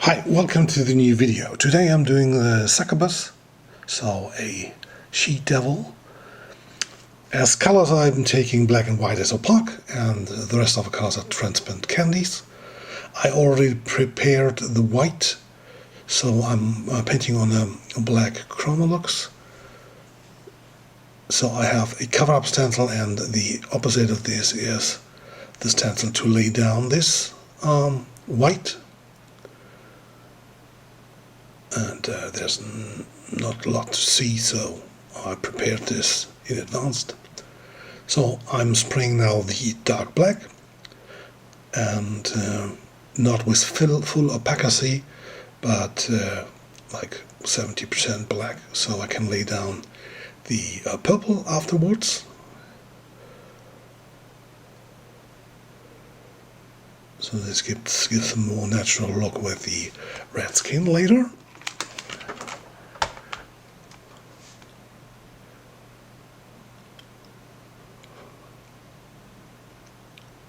Hi, welcome to the new video. Today I'm doing the Succubus, so a she-devil. As colors I'm taking black and white as opaque, and the rest of the colors are transparent candies. I already prepared the white, so I'm painting on a black Chromolux. So I have a cover-up stencil, and the opposite of this is the stencil to lay down this white. And there's not a lot to see, so I prepared this in advance. So I'm spraying now the dark black, and not with full opacity, but like 70% black, so I can lay down the purple afterwards. So this gives a more natural look with the red skin later.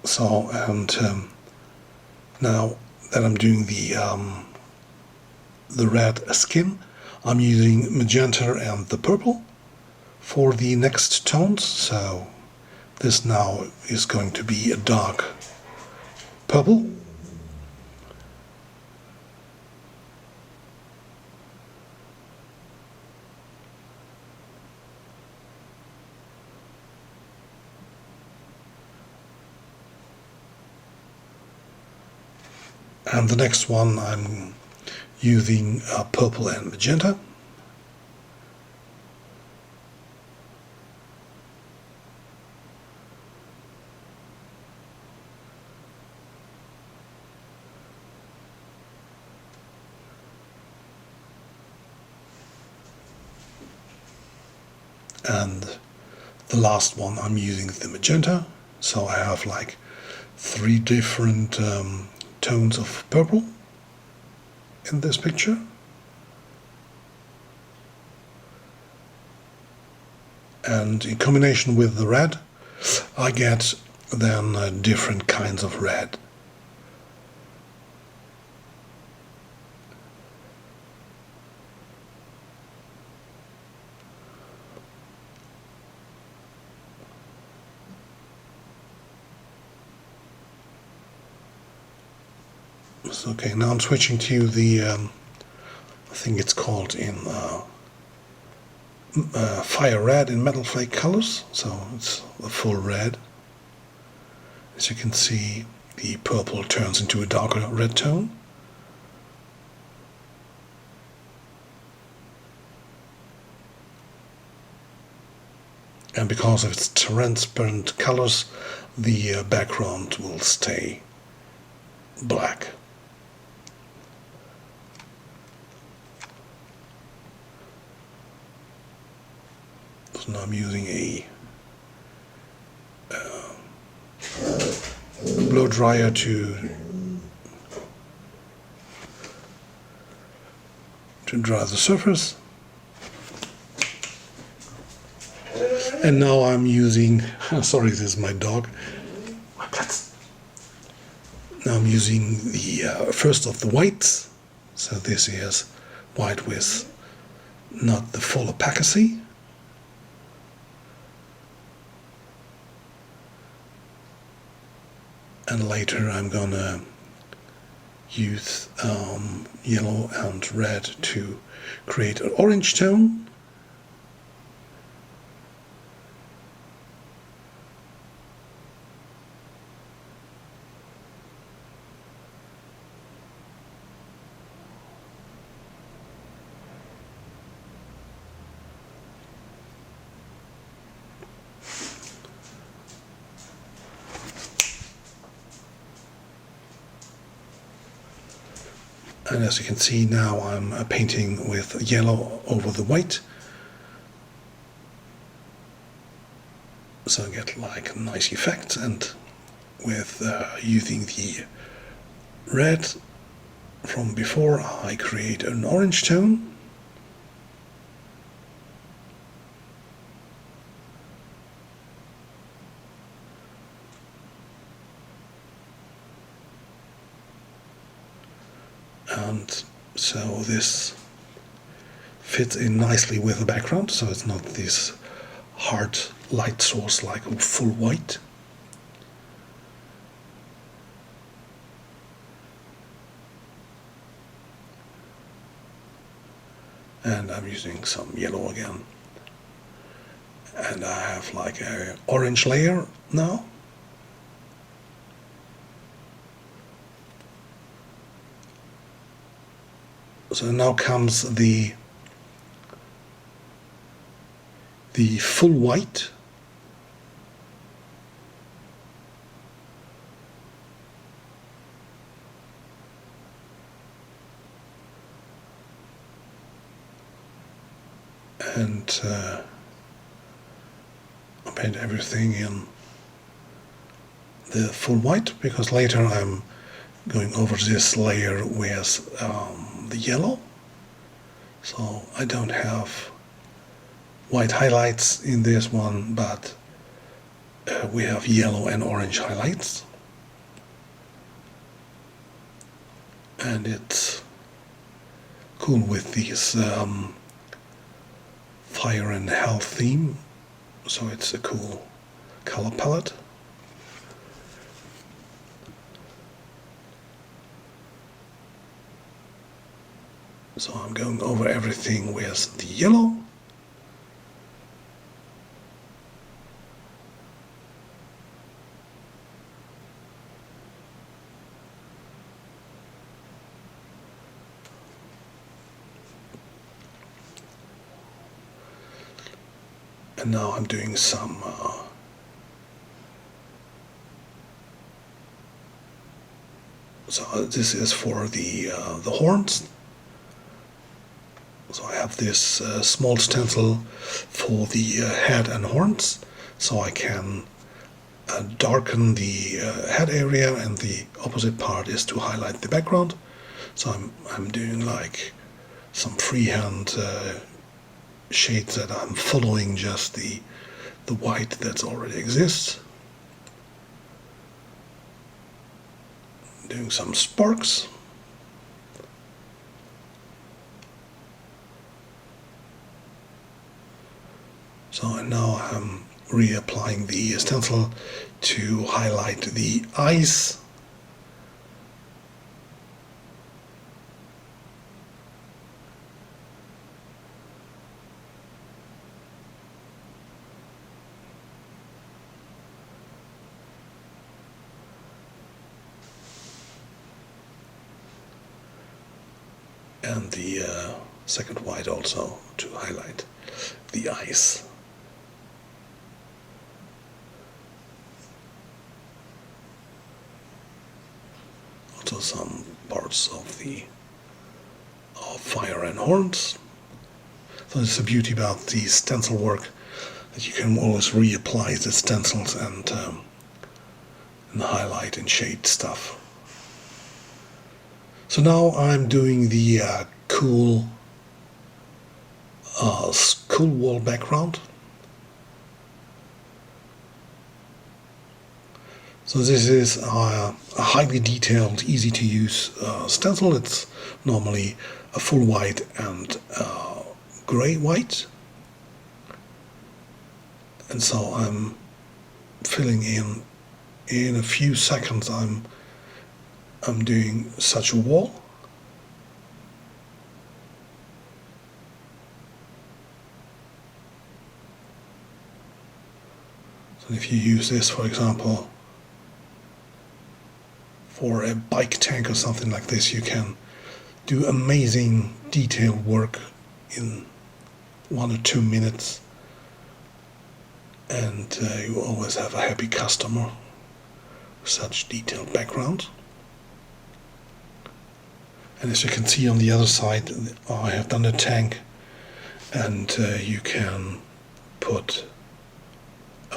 So, and now that I'm doing the red skin, I'm using magenta and the purple for the next tones. So this now is going to be a dark purple. And the next one I'm using purple and magenta. And the last one I'm using the magenta. So I have like 3 different tones of purple in this picture. And in combination with the red, I get then different kinds of red. So, okay, now I'm switching to the, I think it's called in Fire Red in Metalflake Colors, so it's a full red. As you can see, the purple turns into a darker red tone. And because of its transparent colors, the background will stay black. So now I'm using a blow dryer to dry the surface. And now I'm using, sorry, this is my dog. Now I'm using the first of the whites. So this is white with not the full opacity. And later I'm gonna use yellow and red to create an orange tone. And as you can see now, I'm painting with yellow over the white. So I get like a nice effect, and with using the red from before, I create an orange tone. and so this fits in nicely with the background, so it's not this hard light source like full white. And I'm using some yellow again. And I have like a orange layer now. So now comes the full white. And I paint everything in the full white, because later I'm going over this layer with the yellow. So I don't have white highlights in this one, but we have yellow and orange highlights. And it's cool with these fire and health theme, so it's a cool color palette. So I'm going over everything with the yellow. And now I'm doing some so this is for the horns. So I have this small stencil for the head and horns, so I can darken the head area, and the opposite part is to highlight the background. So I'm doing like some freehand shades that I'm following just the white that already exists. Doing some sparks. So and now I'm reapplying the stencil to highlight the eyes. And the second white also to highlight the eyes. Also some parts of the fire and horns. So it's the beauty about the stencil work, that you can always reapply the stencils and highlight and shade stuff. So now I'm doing the cool wall background. So this is a highly detailed, easy to use stencil. It's normally a full white and gray white. And so I'm filling in a few seconds. I'm doing such a wall. So if you use this, for example, for a bike tank or something like this, you can do amazing detailed work in 1 or 2 minutes, and you always have a happy customer with such detailed background. And as you can see on the other side, I have done a tank, and you can put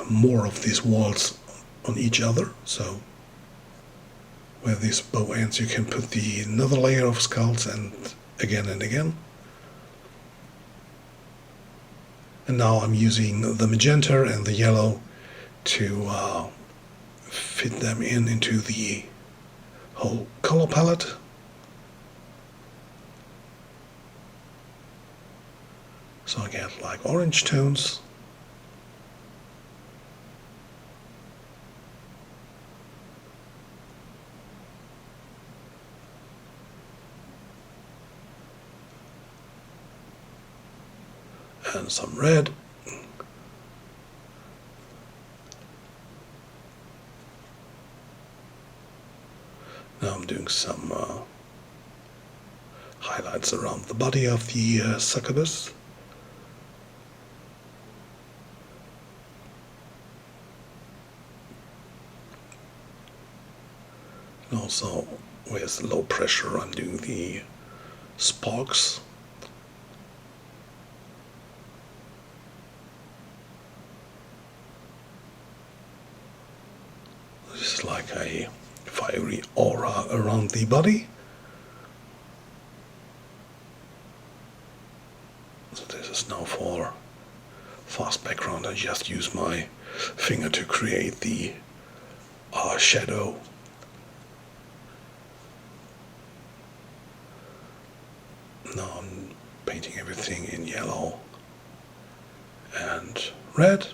more of these walls on each other. So where this bow ends, you can put another layer of skulls, and again and again. And now I'm using the magenta and the yellow to fit them into the whole color palette. So I get like orange tones. And some red. Now I'm doing some highlights around the body of the Succubus. And also with low pressure I'm doing the sparks. This is like a fiery aura around the body. So this is now for fast background. I just use my finger to create the shadow. Now I'm painting everything in yellow and red.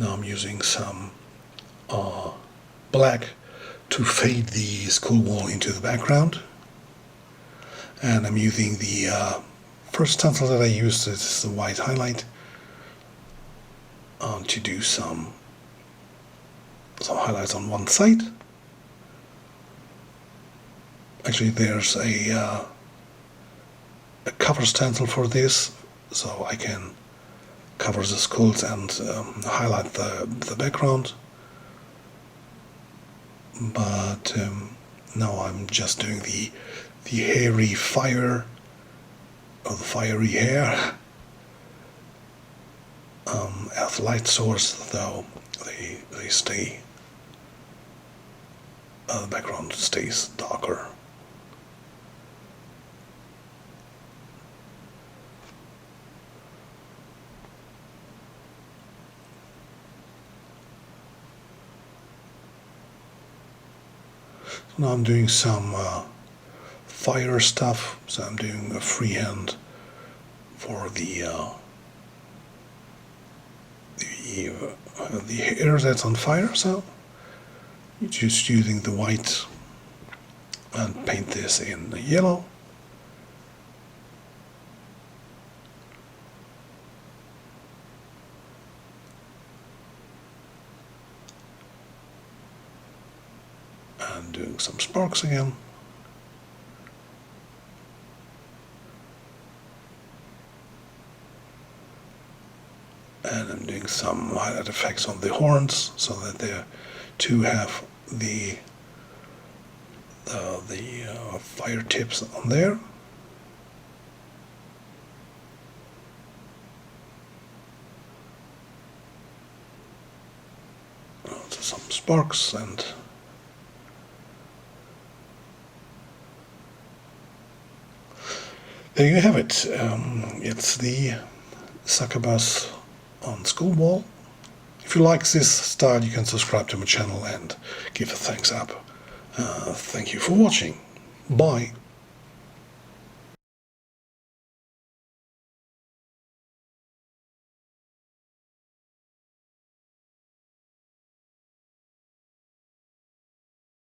Now I'm using some black to fade the skull wall into the background. And I'm using the first stencil that I used, this is the white highlight, to do some highlights on one side. Actually there's a cover stencil for this, so I can cover the skulls and highlight the background. But now I'm just doing the hairy fire, or the fiery hair, as light source, though they stay, the background stays darker. Now I'm doing some fire stuff, so I'm doing a freehand for the hair that's on fire, so just using the white and paint this in yellow. And doing some sparks again. And I'm doing some highlight effects on the horns so that they too have the fire tips on there. Also some sparks, and there you have it. It's the Succubus on skull wall. If you like this style, you can subscribe to my channel and give a thumbs up. Thank you for watching. Bye.